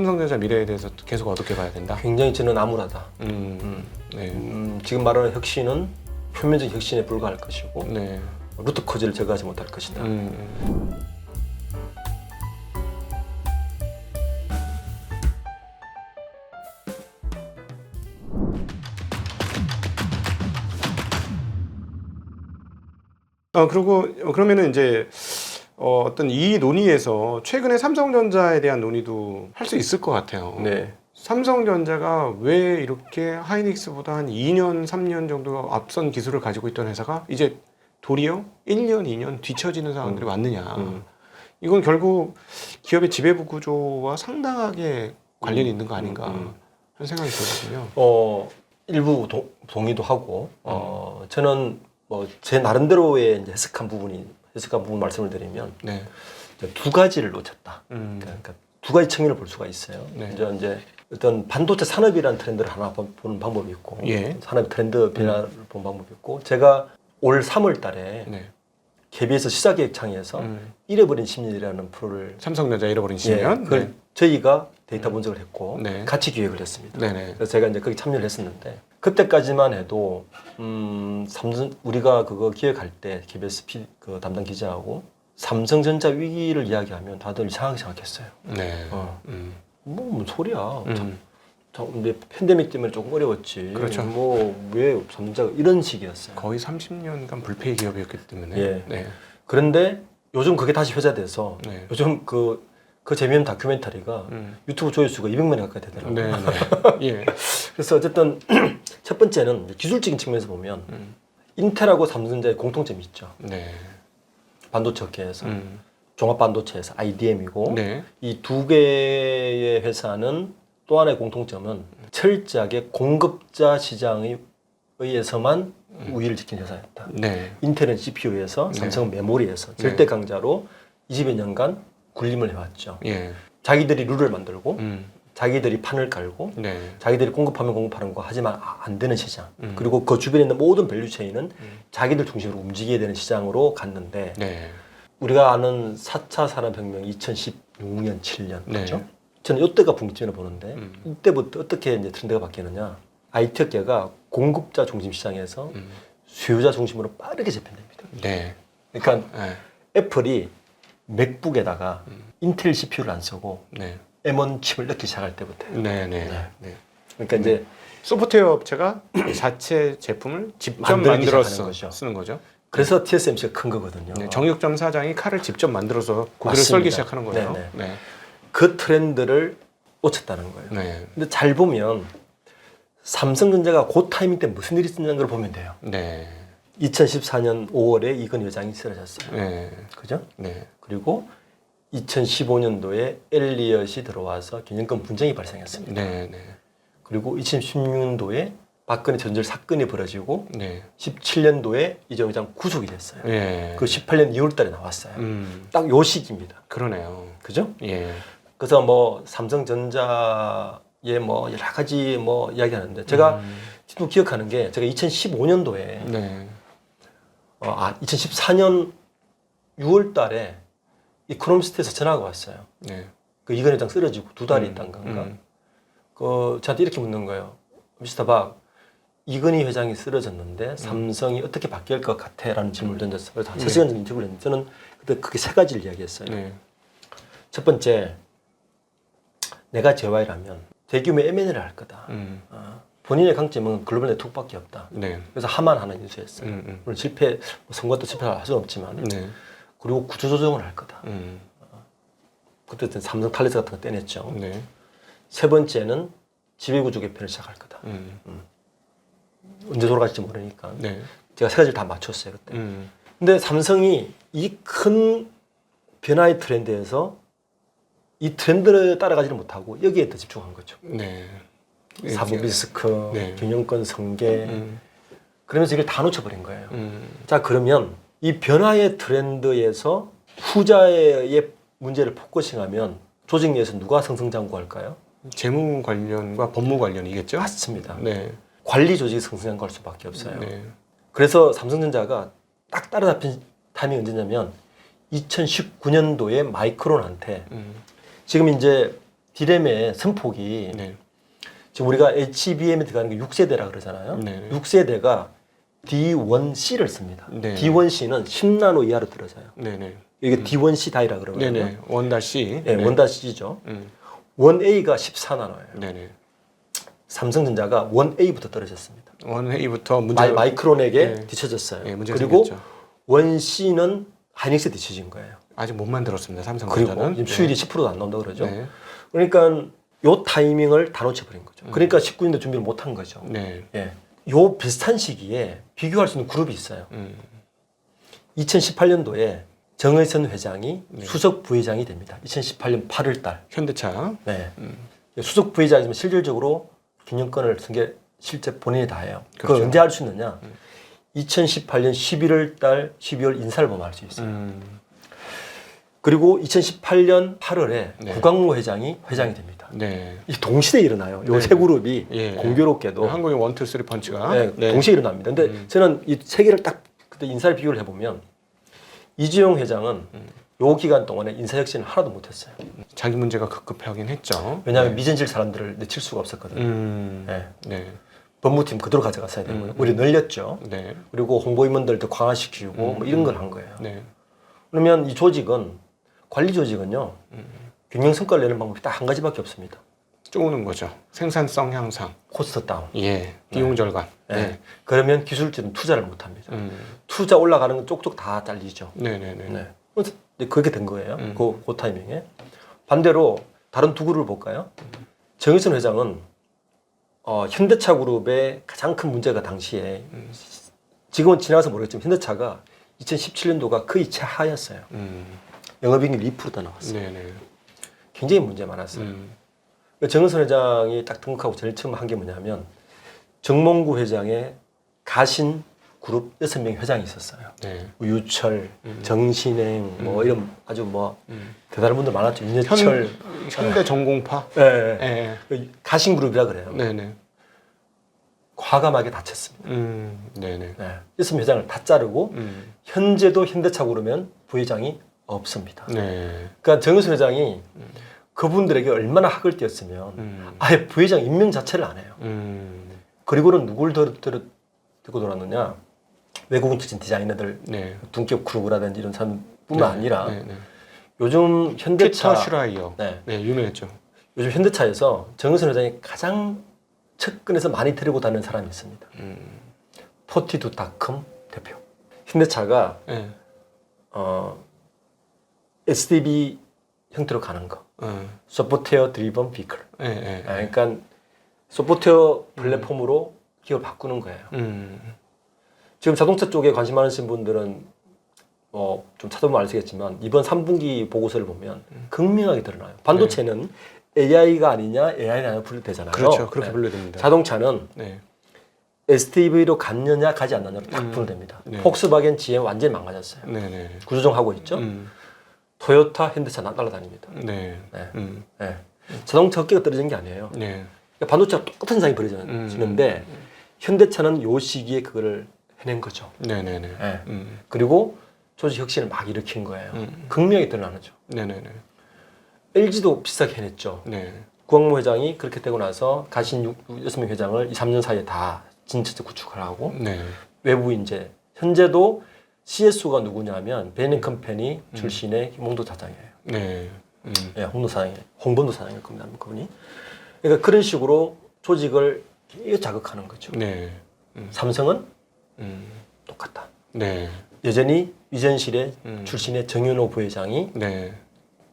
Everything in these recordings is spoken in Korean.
삼성전자 미래에 대해서 계속 어둡게 봐야 된다. 굉장히 저는 암울하다. 네. 지금 말하는 혁신은 표면적 혁신에 불과할 것이고 네. 루트 코즈를 제거하지 못할 것이다. 그리고 그러면은 이제 어떤 이 논의에서 최근에 삼성전자에 대한 논의도 할 수 있을 것 같아요. 네. 삼성전자가 왜 이렇게 하이닉스보다 한 2년, 3년 정도 앞선 기술을 가지고 있던 회사가 이제 도리어 1년, 2년 뒤처지는 상황들이 왔느냐. 이건 결국 기업의 지배부 구조와 상당하게 관련이 있는 거 아닌가 하는 생각이 들거든요. 일부 동의도 하고 저는 뭐 제 나름대로의 이제 해석한 부분 말씀을 드리면 네. 이제 두 가지를 놓쳤다. 그러니까 두 가지 측면을 볼 수가 있어요. 네. 이제 어떤 반도체 산업이라는 트렌드를 하나 보는 방법이 있고 예. 산업 트렌드 변화를 보는 방법이 있고 제가 올 3월 달에 네. KBS 시사기획창에서 잃어버린 10년이라는 프로를 삼성전자 잃어버린 10년. 그걸 네. 저희가 데이터 분석을 했고 네. 같이 기획을 했습니다. 네네. 그래서 제가 이제 거기 참여를 했었는데 그때까지만 해도 우리가 그거 기획할 때 KBS 그 담당 기자하고 삼성전자 위기를 이야기하면 다들 이상하게 생각했어요. 네. 뭔 소리야. 근데 팬데믹 때문에 조금 어려웠지. 그렇죠. 뭐 왜 삼성전자가 이런 식이었어요. 거의 30년간 불패 기업이었기 때문에. 예. 네. 그런데 요즘 그게 다시 회자돼서 네. 요즘 그 재미있는 다큐멘터리가 유튜브 조회수가 200만이 가까이 되더라고요. 네. 네. 예. 그래서 어쨌든 첫 번째는 기술적인 측면에서 보면 인텔하고 삼성전자의 공통점이 있죠. 네. 반도체 업계에서 종합 반도체에서 IDM이고 네. 이 두 개의 회사는 또 하나의 공통점은 철저하게 공급자 시장에 의해서만 우위를 지킨 회사였다. 네. 인텔은 CPU에서 네. 삼성은 메모리에서 네. 절대 강자로 20여 년간 군림을 해왔죠. 예. 자기들이 룰을 만들고 음. 자기들이 판을 깔고 네. 자기들이 공급하면 공급하는 거 하지만 안 되는 시장 그리고 그 주변에 있는 모든 밸류체인은 자기들 중심으로 움직여야 되는 시장으로 갔는데 네. 우리가 아는 4차 산업혁명 2016년 7년 네. 그렇죠? 저는 이때가 분기점을 보는데 이때부터 어떻게 이제 트렌드가 바뀌느냐 IT 업계가 공급자 중심 시장에서 수요자 중심으로 빠르게 재편됩니다. 네. 그러니까 네. 애플이 맥북에다가 인텔 CPU를 안 쓰고 네. M1 칩을 넣기 시작할 때부터예요. 네. 네. 네. 그러니까 이제 소프트웨어 업체가 자체 제품을 직접 만들기 만들어서 시작하는 거죠. 쓰는 거죠. 그래서 TSMC가 큰 거거든요. 네. 정육점 사장이 칼을 직접 만들어서 고기를 맞습니다. 썰기 시작하는 거예요. 네네. 네. 그 트렌드를 놓쳤다는 거예요. 네. 근데 잘 보면 삼성전자가 그 타이밍 때 무슨 일이 있었는 걸 보면 돼요. 네. 2014년 5월에 이건희 회장이 쓰러졌어요. 네. 그죠? 네. 그리고 2015년도에 엘리엇이 들어와서 경영권 분쟁이 발생했습니다. 네. 네. 그리고 2016년도에 박근혜 전절 사건이 벌어지고 네. 17년도에 이재용 회장 구속이 됐어요. 예. 그 18년 2월 달에 나왔어요. 딱 요 시기입니다. 그러네요. 그죠? 예. 그래서 뭐 삼성전자의 뭐 여러 가지 뭐 이야기하는데 제가 지금 기억하는 게 제가 2015년도에 네. 2014년 6월 달에 이코노미스트에서 전화가 왔어요. 네. 그 이건희 회장 쓰러지고 2달이 있단 건가? 그 저한테 이렇게 묻는 거예요. 미스터 박, 이건희 회장이 쓰러졌는데 삼성이 어떻게 바뀔 것 같아? 라는 질문을 던졌어요. 그래서 한 3시간 정도 인터뷰를 했는데 저는 그때 크게 세 가지를 이야기했어요. 네. 첫 번째, 내가 JY라면 대규모 M&A를 할 거다. 본인의 강점은 글로벌 네트워크밖에 없다. 네. 그래서 하만 하나 인수했어요. 물론 실패, 선거도 실패할 수는 없지만 네. 그리고 구조조정을 할 거다. 그때 삼성 탈레스 같은 거 떼냈죠. 네. 세 번째는 지배구조 개편을 시작할 거다. 언제 돌아갈지 모르니까. 네. 제가 세 가지를 다 맞췄어요 그때. 음. 근데 삼성이 이 큰 변화의 트렌드에서 이 트렌드를 따라가지를 못하고 여기에 더 집중한 거죠. 네. 사법 리스크, 네. 경영권 성계. 그러면서 이걸 다 놓쳐버린 거예요. 음. 자, 그러면 이 변화의 트렌드에서 후자의 문제를 포커싱하면 조직 내에서 누가 승승장구할까요? 재무 관련과 법무 관련이겠죠? 맞습니다. 네. 관리 조직이 승승장구할 수밖에 없어요. 네. 그래서 삼성전자가 딱 따라잡힌 타이밍이 언제냐면 2019년도에 마이크론한테 지금 이제 디램의 선폭이 네. 지금 우리가 HBM에 들어가는 게 6세대라 그러잖아요. 네. 6세대가 D1C를 씁니다. 네. D1C는 10나노 이하로 떨어져요. 네네. 이게 D1C 다이라 그러거든요. 네네. 원다시. 네, 원다시죠. 음. 1A가 14나노예요. 네네. 삼성전자가 1A부터 떨어졌습니다. 원회의부터 문제. 마이크론에게 네. 뒤쳐졌어요. 네, 문제가 그리고 생겼죠. 1C는 하이닉스에 뒤쳐진 거예요. 아직 못 만들었습니다. 그리고 삼성전자는. 지금 수율이 10%도 안 나온다 그러죠. 네. 그러니까 요 타이밍을 다 놓쳐버린 거죠. 그러니까 19년도 준비를 못한 거죠. 네. 예. 요 비슷한 시기에 비교할 수 있는 그룹이 있어요. 2018년도에 정의선 회장이 수석 부회장이 됩니다. 2018년 8월 달. 현대차. 네. 수석 부회장이면 실질적으로 경영권을 쓴 게 실제 본인이 다 해요. 그걸 그렇죠. 언제 할 수 있느냐? 2018년 11월 달, 12월 인사를 보면 알 수 있어요. 그리고 2018년 8월에 네. 구광모 회장이 회장이 됩니다. 네. 이 동시에 일어나요. 요 네. 세 그룹이 예. 공교롭게도 한국의 원투 쓰리 펀치가. 네, 동시에 일어납니다. 근데 저는 이 세 개를 딱 그때 인사를 비교를 해보면 이주영 회장은 요 기간 동안에 인사 혁신을 하나도 못했어요. 자기 문제가 급급하긴 했죠. 왜냐하면 미전실 사람들을 내칠 수가 없었거든요. 네. 네. 법무팀 그대로 가져갔어야 되고요. 우리 늘렸죠. 네. 그리고 홍보인원들도 강화시키고 뭐 이런 걸 한 거예요. 네. 그러면 이 조직은 관리 조직은요. 경영 성과를 내는 방법이 딱 한 가지밖에 없습니다. 쪼는 거죠. 생산성 향상. 코스트 다운. 예. 비용 절감. 네. 네. 그러면 기술진은 투자를 못 합니다. 투자 올라가는 건 쪽쪽 다 잘리죠. 네네네. 네. 그래서 이제 그렇게 된 거예요. 그 타이밍에. 반대로 다른 두 그룹을 볼까요? 정의선 회장은 현대차 그룹의 가장 큰 문제가 당시에 지금은 지나가서 모르겠지만 현대차가 2017년도가 거의 최하였어요. 영업이익률 2%도 나왔어요. 네네. 굉장히 문제 많았어요. 정의선 회장이 딱 등극하고 제일 처음 한 게 뭐냐면 정몽구 회장의 가신 그룹 6명 회장이 있었어요. 네. 유철, 정신행, 뭐 이런 아주 뭐 대단한 분들 많았죠. 윤여철, 현대 전공파. 예, 예. 예. 가신 그룹이라 그래요. 네네. 과감하게 다쳤습니다. 네네. 네. 6명 회장을 다 자르고 현재도 현대차 그러면 부회장이 없습니다. 네. 그러니까 정의선 회장이 그분들에게 얼마나 학을 띄었으면 아예 부회장 임명 자체를 안 해요. 그리고는 누굴 들고 돌았느냐? 외국인 출신 디자이너들, 네. dunkiop 그룹이라든지 이런 사람뿐만 아니라 네. 요즘 현대차, 피터 슈라이어. 네. 네, 유명했죠. 요즘 현대차에서 정의선 회장이 가장 측근에서 많이 데리고 다니는 사람이 있습니다. 포티두닷컴 대표. 현대차가 네. SDV 형태로 가는 거. 소프트웨어 드리븐 비클. 네. 네. 그러니까 소프트웨어 플랫폼으로 기업을 바꾸는 거예요. 지금 자동차 쪽에 관심 많으신 분들은 좀 찾아보면 아시겠지만 이번 3분기 보고서를 보면 극명하게 드러나요. 반도체는 AI가 아니냐, AI가 아니냐 분류되잖아요. 그렇죠. 그렇게 네. 분류됩니다. 자동차는 네. SDV로 갔느냐, 가지 않느냐로 딱 분류됩니다. 네. 폭스바겐, GM 완전히 망가졌어요. 네네. 구조정하고 있죠. 토요타, 현대차 날아다닙니다. 네. 네. 네. 자동차 업계가 떨어진 게 아니에요. 네. 그러니까 반도체가 똑같은 상황이 벌어지는데 현대차는 요 시기에 그거를 해낸 거죠. 네네네. 네. 그리고 조직 혁신을 막 일으킨 거예요. 극명히 드러나죠. 네네네. LG도 비슷하게 해냈죠. 네. 구광모 회장이 그렇게 되고 나서 가신 6명 회장을 2, 3년 사이에 다 진짜 구축을 하고 네. 외부 인재 현재도 CSO가 누구냐면 베닝컴퍼니 출신의 홍도 사장이에요. 네. 네, 홍도 사장이에요. 홍범도 사장일 겁니다. 그분이. 그러니까 그런 식으로 조직을 자극하는 거죠. 네. 삼성은 똑같다. 네. 여전히 위전실의 출신의 정윤호 부회장이 네.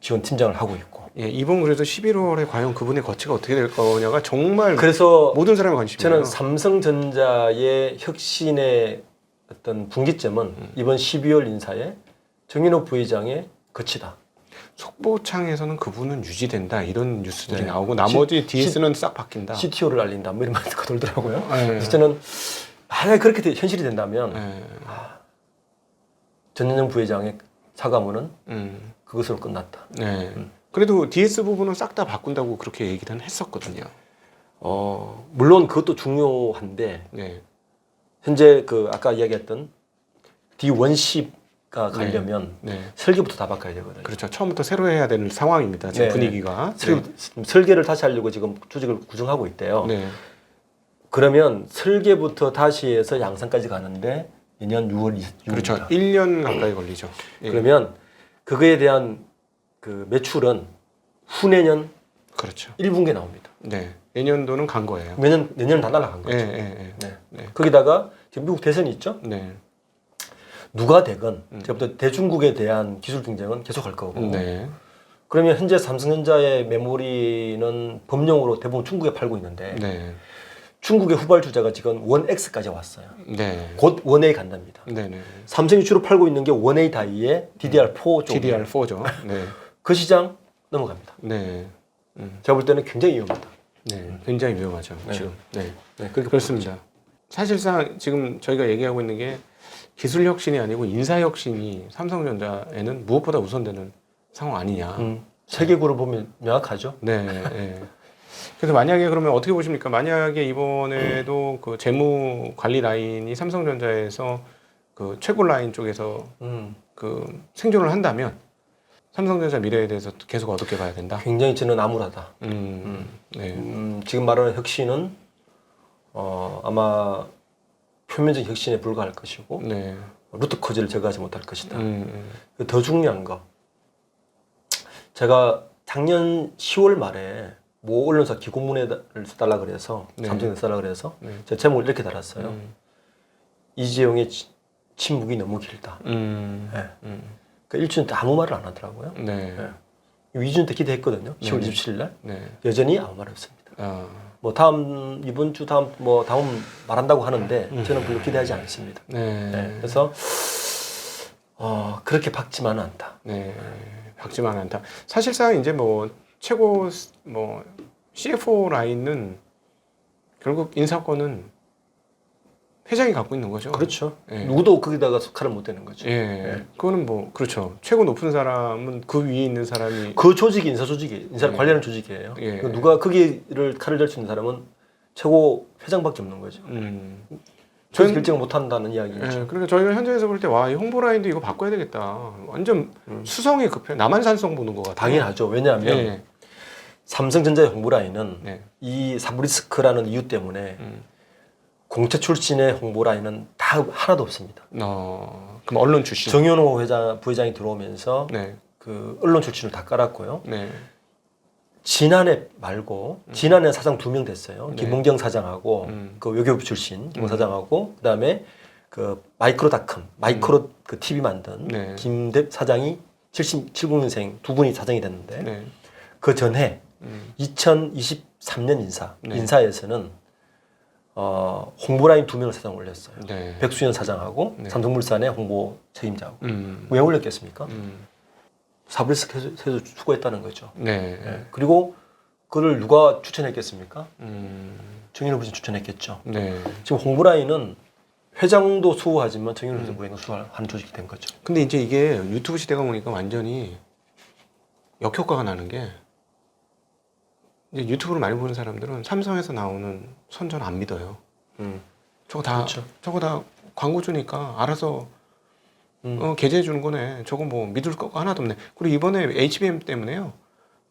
지원 팀장을 하고 있고. 예, 이번 그래도 11월에 과연 그분의 거치가 어떻게 될 거냐가 정말 그래서 모든 사람의 관심이에요. 저는 삼성전자의 혁신의 어떤 분기점은 이번 12월 인사에 정윤호 부회장의 거치다. 속보창에서는 그분은 유지된다 이런 뉴스들이 네. 나오고 나머지 DS는 싹 바뀐다. CTO를 알린다. 뭐 이런 말도 돌더라고요. 네. 그래서 저는 만약에 그렇게 현실이 된다면 네. 전현영 부회장의 사과문은 그것으로 끝났다. 네. 그래도 DS 부분은 싹 다 바꾼다고 그렇게 얘기는 했었거든요. 물론 그것도 중요한데 네. 현재 그 아까 이야기했던 D1C 가려면 네. 설계부터 다 바꿔야 되거든요. 그렇죠. 처음부터 새로 해야 되는 상황입니다. 지금 네. 분위기가. 설계를 다시 하려고 지금 조직을 구성하고 있대요. 네. 그러면 설계부터 다시 해서 양산까지 가는데 내년 6월 2일. 그렇죠. 1년 가까이 걸리죠. 예. 그러면 그거에 대한 그 매출은 후내년 그렇죠. 1분기에 나옵니다. 네. 내년도는 간 거예요. 내년은 다 날아간 예, 거죠. 예, 예. 네. 네. 거기다가 지금 미국 대선이 있죠. 네. 누가 되건 제가 볼 때 대중국에 대한 기술 경쟁은 계속할 거고. 네. 그러면 현재 삼성전자의 메모리는 범용으로 대부분 중국에 팔고 있는데 네. 중국의 후발주자가 지금 1X까지 왔어요. 네. 곧 1A 간답니다. 네. 네. 삼성이 주로 팔고 있는 게 1A 다이의 DDR4 쪽. DDR4죠. 네. 그 시장 넘어갑니다. 네. 제가 볼 때는 굉장히 위험하다. 네. 굉장히 위험하죠. 네. 지금. 네. 네, 그렇게 그렇습니다. 사실상 지금 저희가 얘기하고 있는 게 기술 혁신이 아니고 인사 혁신이 삼성전자에는 무엇보다 우선되는 상황 아니냐. 세계구를 보면 명확하죠. 네. 네. 그래서 만약에 그러면 어떻게 보십니까? 만약에 이번에도 그 재무 관리 라인이 삼성전자에서 그 최고 라인 쪽에서 그 생존을 한다면 삼성전자 미래에 대해서 계속 어떻게 봐야 된다? 굉장히 저는 암울하다. 네. 지금 말하는 혁신은 아마 표면적 혁신에 불과할 것이고 네. 루트 코즈를 제거하지 못할 것이다. 더 중요한 거, 제가 작년 10월 말에 모 언론사 기고문회를 써달라 그래서 네. 삼성에 써달라 그래서 네. 제가 제목을 이렇게 달았어요. 이재용의 침묵이 너무 길다. 네. 그러니까 일주일 때 아무 말을 안 하더라고요. 네. 네. 2주 때 기대했거든요. 10월 네. 27일 날. 네. 여전히 아무 말 없습니다. 아. 뭐 이번 주 다음 말한다고 하는데 저는 별로 기대하지 않습니다. 네. 네. 그래서 그렇게 박지만은 않다. 네. 박지만 않다. 사실상 이제 뭐 최고 뭐 CFO 라인은 결국 인사권은 회장이 갖고 있는 거죠. 그렇죠. 예. 누구도 거기다가 칼을 못 대는 거죠. 예. 그거는 뭐 그렇죠. 최고 높은 사람은 그 위에 있는 사람이 그 조직이 인사를 예. 관리하는 조직이에요. 예. 그 누가 거기를 칼을 댈 수 있는 사람은 최고 회장밖에 없는 거죠. 그래서 결정을 못 한다는 이야기죠. 예. 그러니까 저희가 현장에서 볼 때 와, 이 홍보 라인도 이거 바꿔야 되겠다. 완전 수성이 급해. 남한산성 보는 것 같아요. 당연하죠. 왜냐하면 예. 삼성전자의 홍보 라인은 네. 이 사브리스크라는 이유 때문에 공채 출신의 홍보 라인은 다 하나도 없습니다. 그럼 언론 출신. 정현호 부회장이 들어오면서 네. 그 언론 출신을 다 깔았고요. 네. 지난해 말고 지난해 사장 2명 됐어요. 네. 김은경 사장하고 그 외교부 출신 김 사장하고 그다음에 그 마이크로닷컴 마이크로 그 TV 만든 네. 김대 사장이 70년생 두 분이 사장이 됐는데 네. 그 전해 2023년 네. 인사에서는 홍보라인 2명을 사장 올렸어요. 네. 백수연 사장하고 네. 삼성물산의 홍보 책임자하고 음. 왜 올렸겠습니까? 사브리스크 해서 수고했다는 거죠. 네. 네. 그리고 그걸 누가 추천했겠습니까? 정윤호 부회장 추천했겠죠. 네. 지금 홍보라인은 회장도 수호하지만 정윤호 부회장도 수호하는 조직이 된 거죠. 근데 이제 이게 유튜브 시대가 오니까 완전히 역효과가 나는 게 이제 유튜브를 많이 보는 사람들은 삼성에서 나오는 선전 안 믿어요. 저거 다 그렇죠. 저거 다 광고 주니까 알아서 게재해 주는 거네. 저거 뭐 믿을 거가 하나도 없네. 그리고 이번에 HBM 때문에요.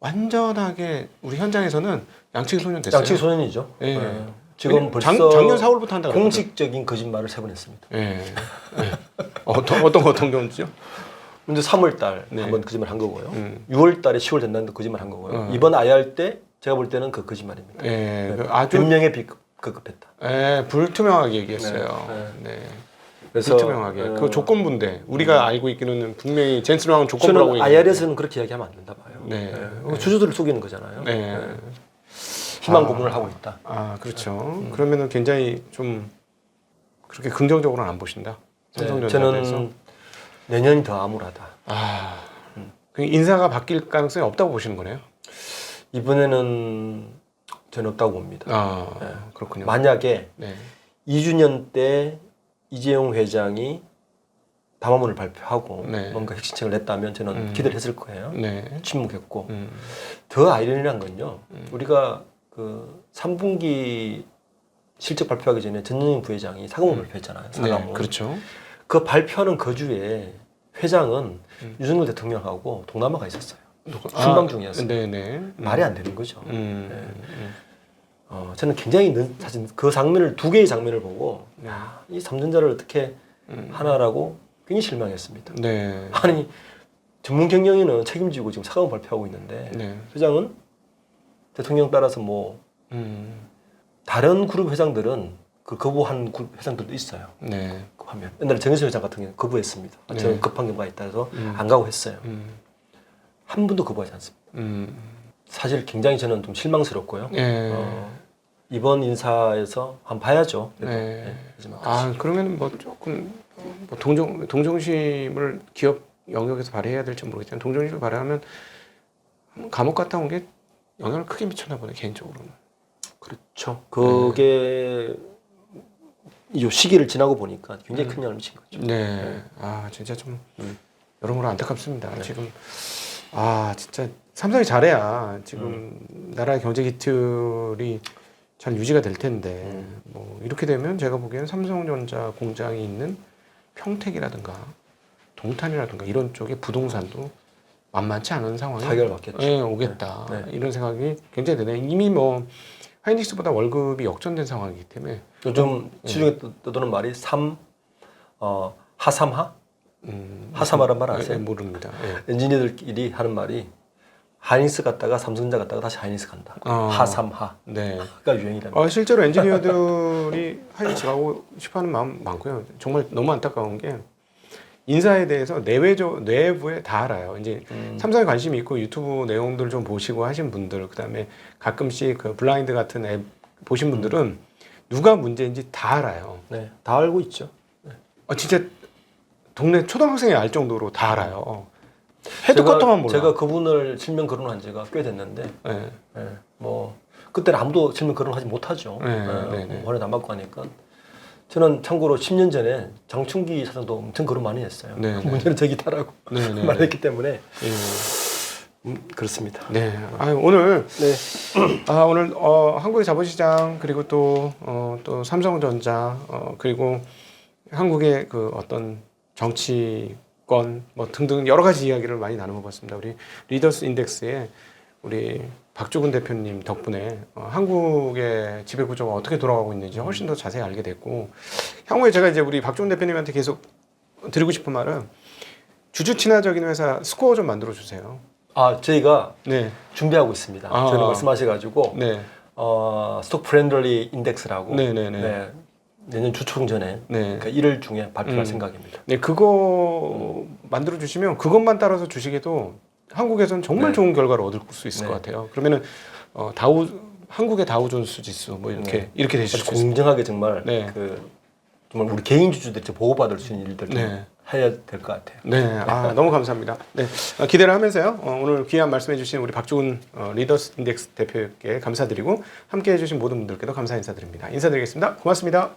완전하게 우리 현장에서는 양치기 소년 됐어요. 양치기 소년이죠. 예. 네. 지금 벌써 작년 4월부터 한다. 공식적인 거짓말을 3번 했습니다. 예. 예. 어떤 경우죠? 먼저 3월달 네. 한번 거짓말 한 거고요. 6월달에 10월 된다는데 거짓말 한 거고요. 어. 이번 IR 때 제가 볼 때는 그 거짓말입니다. 예. 그 아주 변명에 급급했다. 예, 불투명하게 얘기했어요. 네. 네. 그래서 불투명하게. 그 조건부인데 우리가 알고 있기로는 분명히 젠스랑은 조건부라고 저는 얘기해요. IR에서는 그렇게 이야기하면 안 된다 봐요. 네. 네. 주주들을 속이는 거잖아요. 네. 희망 고문을 하고 있다. 아, 그렇죠. 그러면은 굉장히 좀 그렇게 긍정적으로는 안 보신다. 삼성전자에 대해서. 저는 내년이 더 암울하다. 그 인사가 바뀔 가능성이 없다고 보시는 거네요. 이번에는 저는 없다고 봅니다. 네. 그렇군요. 만약에 네. 2주년 때 이재용 회장이 담화문을 발표하고 네. 뭔가 혁신책을 냈다면 저는 기대를 했을 거예요. 네. 침묵했고 더 아이러니한 건요. 우리가 그 3분기 실적 발표하기 전에 전영인 부회장이 사과문 발표했잖아요. 사과문. 네. 그렇죠. 그 발표하는 그 주에 회장은 윤석열 대통령하고 동남아가 있었어요. 순방 중이었어요. 네네. 말이 안 되는 거죠. 저는 굉장히 사실 그 장면을 두 개의 장면을 보고 이 삼전자를 어떻게 하나라고 굉장히 실망했습니다. 네. 아니 전문 경영인은 책임지고 지금 사과문 발표하고 있는데 네. 회장은 대통령 따라서 뭐 다른 그룹 회장들은 그 거부한 그룹 회장들도 있어요. 네. 하면 옛날에 정의선 회장 같은 경우는 거부했습니다. 네. 저는 급한 경우가 있다 해서 안 가고 했어요. 한 분도 거부하지 않습니다. 사실 굉장히 저는 좀 실망스럽고요. 네. 이번 인사에서 한번 봐야죠. 그래도. 네. 네, 하지만 아 그러면 뭐 조금 뭐 동정심을 기업 영역에서 발휘해야 될지 모르겠지만 동정심을 발휘하면 감옥 갔다 온 게 영향을 크게 미쳤나 보네 개인적으로는. 그렇죠. 그게 이 시기를 지나고 보니까 굉장히 큰 영향을 미친 거죠. 네. 아 진짜 좀 여러모로 안타깝습니다. 지금 아 진짜 삼성이 잘해야 지금 나라의 경제 기틀이 잘 유지가 될 텐데 뭐 이렇게 되면 제가 보기에는 삼성전자 공장이 있는 평택이라든가 동탄이라든가 이런 쪽의 부동산도 만만치 않은 상황이 타격을 받겠죠. 오겠다 네. 이런 생각이 굉장히 드네. 이미 뭐 하이닉스보다 월급이 역전된 상황이기 때문에 요즘 시중에 떠도는 말이 하삼하? 하삼하란 말 아세요? 모릅니다. 예. 엔지니어들끼리 하는 말이 하이닉스 갔다가 삼성전자 갔다가 다시 하이닉스 간다. 하삼하. 네. 가 유행이랍니다. 실제로 엔지니어들이 하이닉스 가고 싶어하는 마음 많고요. 정말 너무 안타까운 게 인사에 대해서 내부에 다 알아요. 이제 삼성에 관심이 있고 유튜브 내용들 좀 보시고 하신 분들, 그다음에 가끔씩 그 블라인드 같은 앱 보신 분들은 누가 문제인지 다 알아요. 네, 다 알고 있죠. 진짜 동네 초등학생이 알 정도로 다 알아요. 헤드쿼터만 몰라. 제가 그분을 실명 거론한 지가 꽤 됐는데, 네. 뭐 그때는 아무도 실명 거론하지 못하죠. 허락 안 받고 하니까. 저는 참고로 10년 전에 장충기 사장도 엄청 거론 많이 했어요. 문제는 저기다라고 말했기 때문에 그렇습니다. 네. 오늘 네. 오늘 한국의 자본시장 그리고 또 삼성전자 그리고 한국의 그 어떤 정치권 뭐 등등 여러 가지 이야기를 많이 나눠봤습니다. 우리 리더스 인덱스에 우리 박주근 대표님 덕분에 한국의 지배 구조가 어떻게 돌아가고 있는지 훨씬 더 자세히 알게 됐고, 향후에 제가 이제 우리 박주근 대표님한테 계속 드리고 싶은 말은 주주 친화적인 회사 스코어 좀 만들어 주세요. 저희가 네. 준비하고 있습니다. 저는 말씀하셔가지고 네. 스톡 프렌들리 인덱스라고 네네네. 내년 주총 전에 네. 그러니까 1월 중에 발표할 생각입니다. 네, 그거 만들어 주시면 그것만 따라서 주식에도 한국에서는 정말 좋은 결과를 얻을 수 있을 것 같아요. 그러면은 한국의 다우존스 지수 뭐 이렇게 되실 수 있어요. 공정하게 정말 정말 우리 개인 주주들이 보호받을 수 있는 일들 좀 해야 될 것 같아요. 네, 너무 감사합니다. 네, 기대를 하면서요. 오늘 귀한 말씀해주신 우리 박주근 리더스 인덱스 대표께 감사드리고 함께해주신 모든 분들께도 감사 인사드립니다. 인사드리겠습니다. 고맙습니다.